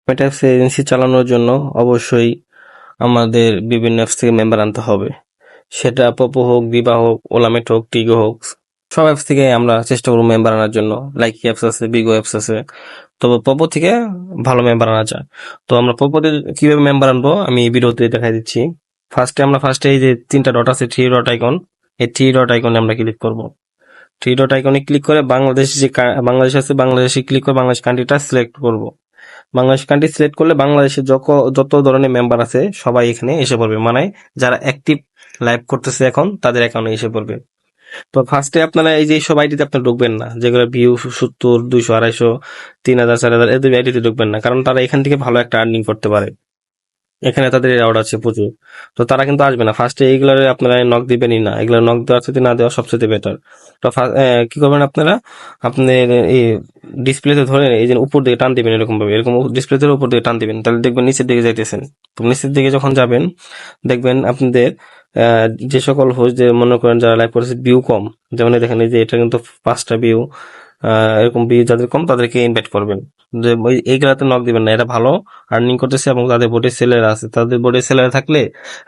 মেটাফিক্স agency চালানোর জন্য অবশ্যই আমাদের বিভিন্ন অ্যাপস থেকে মেম্বার আনতে হবে। সেটা পপো হোক, দিবা হোক, ওলামেট হোক, টিগো হোক, সব অ্যাপস থেকে আমরা চেষ্টা করবো মেম্বার আনার জন্য। লাইকি অ্যাপস আছে, বিগো অ্যাপস আছে, তো পপো থেকে ভালো মেম্বার আনা যায়। তো আমরা পপোতে কিভাবে মেম্বার আনবো আমি এই ভিডিওতে দেখাই দিচ্ছি। ফার্স্টে এই যে 3টা ডট আছে, 3 ডট আইকন, এই 3 ডট আইকনে আমরা ক্লিক করব। 3 ডট আইকনে ক্লিক করে বাংলাদেশ যে বাংলাদেশ আছে, বাংলাদেশে ক্লিক করে বাংলাদেশ কান্ট্রিটা সিলেক্ট করব। বাংলাদেশ কান্ট্রি সিলেক্ট করলে বাংলাদেশের যত ধরনের মেম্বার আছে সবাই এখানে এসে পড়বে, মানে যারা অ্যাক্টিভ লাইভ করতেছে এখন তাদের অ্যাকাউন্টে এসে পড়বে। তো ফার্স্টে আপনারা এই যে সব আইডিতে আপনারা ঢুকবেন না, যেগুলো ভিউ 70, 200, 250, 3000, 4000 এদের আইডিতে ঢুকবেন না, কারণ তারা এখান থেকে ভালো একটা আর্নিং করতে পারে। এখানে তাদের অ্যাওয়ার্ড আছে প্রচুর, তো তারা কিন্তু আসবে না। ফার্স্টে এইগুলোর আপনারা নক দিবেনই না, এগুলো নক দেওয়ার সাথে না দেওয়া সবচেয়ে বেটার। তো কি করবেন আপনারা, আপনার এই ডিসপ্লেতে ধরে এই যে উপর দিকে টান দিবেন, এরকম ভাবে, এরকম ডিসপ্লে ধরে উপর দিকে টান দিবেন, তাহলে দেখবেন নিচের দিকে যাইতেছেন। তো নিচের দিকে যখন যাবেন দেখবেন আপনাদের যে সকল হোস্ট যে মনে করেন যারা লাইভ করেছে ভিউ কম, যেমন দেখেন এই যে এটা কিন্তু 5টা ভিউ, এরকম ভিউ যাদের কম তাদেরকে ইনভাইট করবেন। যে এইগুলাতে নক দিবেন না, এটা ভালো আর্নিং করতেছে এবং তাদের বোর্ডে সেলার আছে, তাদের বোর্ডে সেলার থাকলে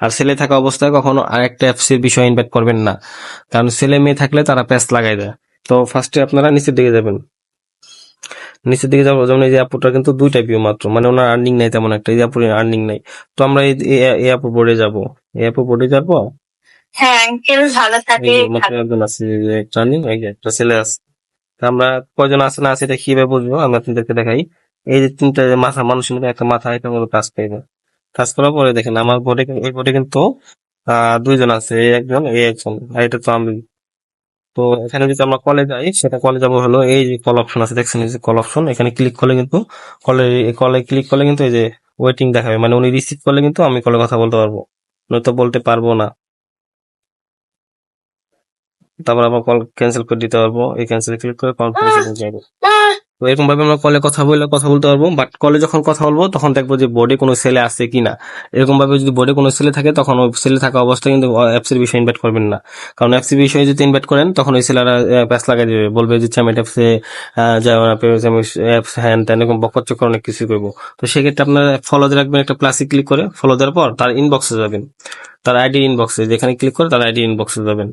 আর সেলে থাকা অবস্থায় কখনো আরেকটা অ্যাপস এর বিষয় ইনভাইট করবেন না, কারণ সেলে মেয়ে থাকলে তারা প্যাচ লাগাই দেয়। তো ফার্স্টে আপনারা নিচের দিকে যাবেন, নিচের দিকে যাবো, যেমন এই যে আপুটার কিন্তু 2টা ভিউ মাত্র, মানে ওনার আর্নিং নাই তেমন একটা, এই আপুর আর্নিং নাই। তো আমরা এই আপু বোর্ডে যাবো, এই আপু বোর্ডে যাবো। হ্যাঁ আঙ্কেল ভালো থাকে। এই যে মাত্র একজন আছে, এই যে একটা আর্নিং, এই যে একটা ছেলে আছে। তা আমরা কয়জন আছে না আছে এটা কিভাবে বুঝবো, আমি আপনাদেরকে দেখাই। এই যে 3টা মাথা, মানুষের মধ্যে একটা মাথা, এটা মতো কাজ পাইবে। কাজ করার পরে দেখেন আমার বোর্ডে, এই বোর্ডে কিন্তু 2জন আছে, এই একজন, এই একজন, আর এটা তো আমি। তো এখানে যদি আমরা কলে যাই, সেটা কলে যাবো হলো এই যে কল অপশন আছে, দেখছেন এই যে কল অপশন, এখানে ক্লিক করলে কিন্তু কলে ক্লিক করলে কিন্তু এই যে ওয়েটিং দেখাবে, মানে উনি রিসিভ করলে কিন্তু আমি কলে কথা বলতে পারবো, নয়তো বলতে পারবো না। তারপর আবার কল ক্যান্সেল করে দিতে পারবো, এই ক্যান্সেল ক্লিক করে কল ক্যান্সেল যাবে। তো এরকম ভাবে আমরা কলে কথা বলতে পারবো, বাট কলে যখন কথা বলবো তখন দেখবো যে বোর্ডে কোনো ছেলে আছে কিনা। এরকম ভাবে যদি বোর্ডে কোনো ছেলে থাকে তখন ওই ছেলে থাকা অবস্থায় কিন্তু অ্যাপস এর বিষয়ে ইনভাইট করবেন না, কারণ অ্যাপস এর বিষয়ে যদি ইনভাইট করেন তখন ওই ছেলেরা প্যাস লাগাই দিবে, বলবে যে চ্যামেট অ্যাপসে যাও না, অ্যাপস হ্যান ত্যান, এরকম বকচক অনেক কিছু করবো। তো সেক্ষেত্রে আপনারা ফলো দিয়ে রাখবেন, একটা প্লাসে ক্লিক করে ফলো দেওয়ার পর তার ইনবক্সে যাবেন, তার আইডি ইনবক্সে, যেখানে ক্লিক করে তার আইডি ইনবক্সে যাবেন।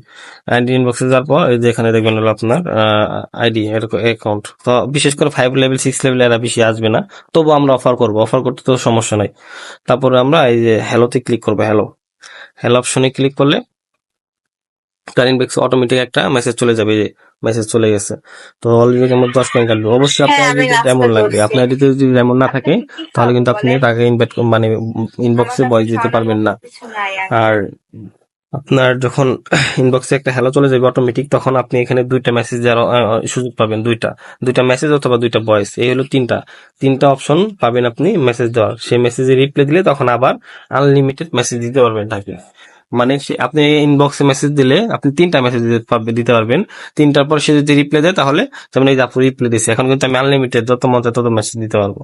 আইডি ইনবক্সে যাওয়ার পর এই যে এখানে দেখবেন হলো আপনার আইডি অ্যাকাউন্ট। তো বিশেষ করে 5 লেভেল 6 লেভেল এরা বেশি আসবে না, তবু আমরা অফার করব, অফার করতে তো সমস্যা নাই। তারপরে আমরা এই যে হ্যালোতে ক্লিক করবো, হ্যালো হ্যালো অপশনে ক্লিক করলে তার ইনবক্সে অটোমেটিক একটা মেসেজ চলে যাবে, যে মেসেজ চলে গেছে। তো অলরেডি আমার 10 পয়েন্ট কাটবে। অবশ্যই আপনার আইডিতে ডেমন লাগবে, আপনার আইডিতে যদি ডেমন না থাকে তাহলে কিন্তু আপনি তাকে ইনভাইট মানে ইনবক্সে ভয়েস দিতে পারবেন না। আর আপনার যখন ইনবক্সে একটা হ্যালো চলে যাবে অটোমেটিক, তখন আপনি এখানে 2টা মেসেজ দেওয়ার সুযোগ পাবেন, দুইটা মেসেজ অথবা 2টা ভয়েস, এই হলো তিনটা অপশন পাবেন আপনি মেসেজ দেওয়ার। সেই মেসেজে রিপ্লাই দিলে তখন আবার আনলিমিটেড মেসেজ দিতে পারবেন তাকে, মানে আপনি ইনবক্সে মেসেজ দিলে আপনি 3টা মেসেজ দিতে পারবেন। 3টার পর সে যদি রিপ্লাই দেয় তাহলে, যেমন এই যে আপু রিপ্লাই দিচ্ছে, এখন কিন্তু আমি আনলিমিটেড যত মন চায় তত মেসেজ দিতে পারবো।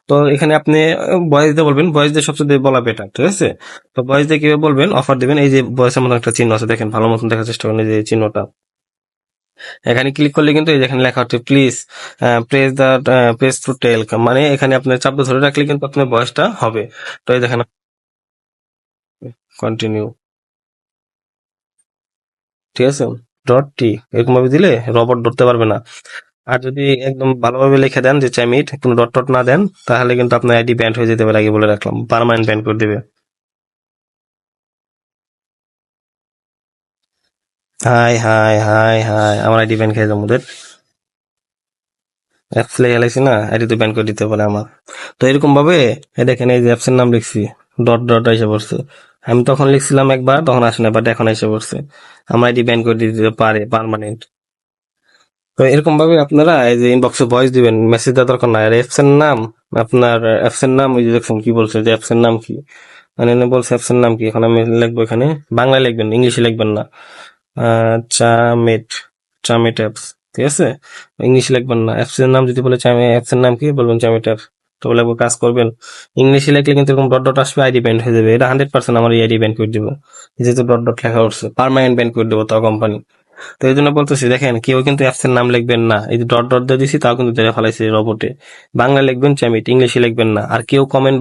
তো এখানে আপনি ভয়েস দিয়ে বলবেন, ভয়েস দিয়ে সবচেয়ে বলা বেটার, ঠিক আছে? তো ভয়েস দিয়ে কিভাবে বলবেন, অফার দিবেন, এই যে ভয়েসের মতো একটা চিহ্ন আছে, দেখেন ভালো মতন দেখার চেষ্টা করেন, এই যে চিহ্নটা এখানে ক্লিক করলে কিন্তু এই যে এখানে লেখা হচ্ছে প্লিজ প্রেস টু টেল, মানে এখানে আপনি চাপ ধরে রাখলে কিন্তু আপনার ভয়েসটা হবে। তো এই দেখেন কন্টিনিউ, ঠিক আছে, ডট টি এরকম ভাবে দিলে রবট ধরতে পারবে না। আর যদি একদম ভালোভাবে লিখে দেন যে চ্যামিট, কোনো ডট টট না দেন, তাহলে কিন্তু আপনার আইডি ব্যান্ড হয়ে যেতে পারে, আগে বলে রাখলাম, পার্মানেন্ট ব্যান্ড করে দিবে। হাই হাই হাই হাই, আমার আইডি ব্যান্ড খেয়ে যাবো, অ্যাপস লেগে গেলাইছি না, আইডি তো ব্যান করে দিতে পারে আমার। তো এরকম ভাবে দেখেন এই যে অ্যাপস এর নাম লিখছি, ডট ডট এসে পড়ছে। আমি তখন লিখছিলাম একবার, তখন আসে না, বাট এখন এসে পড়ছে। আমার আইডি ব্যান করে দিতে পারে পার্মানেন্ট। তো এরকম ভাবে আপনারা এই যে ইনবক্সে ভয়েস দিবেন, মেসেজ দেওয়ার দরকার নাই। আর অ্যাপস এর নাম, আপনার অ্যাপস এর নাম, ওই যে দেখছেন কি বলছে যে অ্যাপস এর নাম কি, মানে এনে বলছে অ্যাপস এর নাম কি, এখন আমি লিখবো, এখানে বাংলায় লিখবেন, ইংলিশে লিখবেন না। চামেট, চামেট অ্যাপস, ঠিক আছে, ইংলিশে লিখবেন না। অ্যাপস এর নাম যদি বলে অ্যাপস এর নাম কি বলবেন, চামেট অ্যাপস। তো বলে কাজ করবেন, ইংলিশে লিখলে কিন্তু এরকম ডট ডট আসবে, আইডি ব্যান্ড হয়ে যাবে। এটা 100% আমার আইডি ব্যান্ড করে দিব, যেহেতু ডট ডট লেখা উঠছে, পার্মানেন্ট ব্যান্ড করে দেবো তাও কোম্পানি। তো এই জন্য বলতেছি, দেখেন কেউ কিন্তু অ্যাপস এর নাম লিখবেন না, এই যে ডট ডট দিয়ে দিছি তাও কিন্তু দেখে ফেলাইছে রোবটে। বাংলা লিখবেন চ্যামিট, ইংলিশে লিখবেন না। আর কেউ কমেন্ট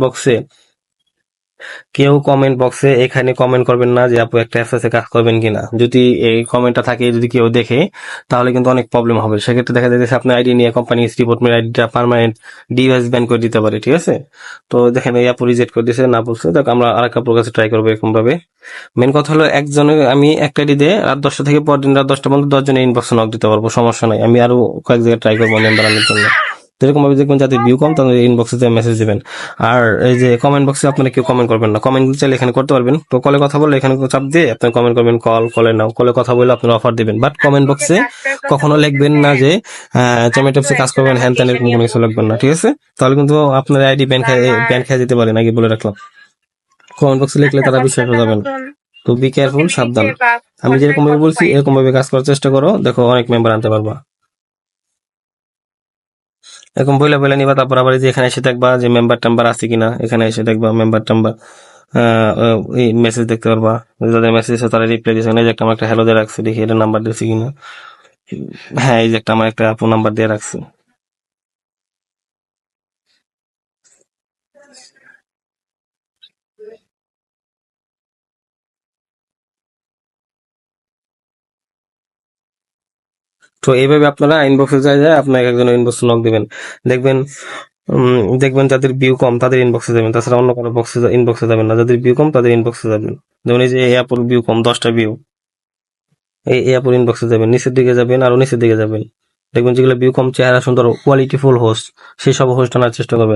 বক্সে এখানে কমেন্ট করবেন না যে আপু একটা অ্যাপসে কাজ করবেন কিনা। যদি এই কমেন্টটা থাকে, যদি কেউ দেখে, তাহলে কিন্তু অনেক প্রবলেম হবে। সেক্ষেত্রে দেখা যাচ্ছে আপনার আইডি নিয়ে কোম্পানি রিপোর্ট মেরে আইডিটা পার্মানেন্ট ডিভাইস ব্যান করে দিতে পারে, ঠিক আছে? তো দেখেন এই আপু রিজেক্ট করে দিয়েছে, না বলছে। দেখ আমরা আর একটা কাছে ট্রাই করবো এরকম ভাবে। মেন কথা হলো একজনে আমি একটা আইডি দিয়ে রাত 10টা থেকে পরের দিন রাত 10টা পর্যন্ত 10 জনের ইনবক্সে নক দিতে পারবো, সমস্যা নাই। আমি আরো কয়েক জায়গায় ট্রাই করবো মেম্বার আনার জন্য। তো এরকম ভাবে দেখবেন যাদের ভিউ কম তাদের ইনবক্সে মেসেজ দিবেন। আর এই যে কমেন্ট বক্সে আপনারা কেউ কমেন্ট করবেন না, কমেন্ট চাইলে এখানে করতে পারবেন। তো কলে কথা বললে এখানে চাপ দিয়ে আপনি কমেন্ট করবেন, কলে নাও, কলে কথা বলে আপনারা অফার দিবেন। বাট কমেন্ট বক্সে কখনো লিখবেন না যে জমেটো অ্যাপসে কাজ করবেন হ্যান ত্যান, এরকম কোনো কিছু লিখবেন না, ঠিক আছে? তাহলে কিন্তু আপনার আইডি ব্যান খেয়ে যেতে পারেন, আগে বলে রাখলাম। কমেন্ট বক্সে লিখলে তারা বিশ্বাস হয়ে যাবেন। তো বি কেয়ারফুল, সাবধান। আমি যেরকম ভাবে বলছি এরকম ভাবে কাজ করার চেষ্টা করো, দেখো অনেক মেম্বার আনতে পারবা। এরকম বইলা বইলা নিবা, তারপর আবার এই যে এখানে এসে দেখবা যে মেম্বার টেম্বার আছে কিনা, এখানে এসে দেখবা মেম্বার টেম্বার এই মেসেজ দেখতে পারবা। যাদের মেসেজ আছে তারা রিপ্লাই দিয়েছে, এই যে একটা আমার একটা হ্যালো দিয়ে রাখছে, দেখি এটা নাম্বার দিয়েছে কিনা। হ্যাঁ, এই যে একটা আমার একটা আপু নাম্বার দিয়ে রাখছে। তো এইভাবে আপনারা ইনবক্সে যায় আপনার একজন ইনবক্সে নক দিবেন। দেখবেন দেখবেন যাদের ভিউ কম তাদের ইনবক্সে যাবেন, তাছাড়া অন্য কোনো ইনবক্সে যাবেন না। যাদের ভিউ কম তাদের ইনবক্সে যাবেন। যেমন এই যে এই আপুর ভিউ কম, 10টা ভিউ, এই আপুর ইনবক্সে যাবেন, নিচের দিকে যাবেন, আরো নিচের দিকে যাবেন। দেখবেন যেগুলো ভিউ কম, চেহারা সুন্দর, কোয়ালিটিফুল হোস্ট, সেই সব হোস্ট আনার চেষ্টা করবেন।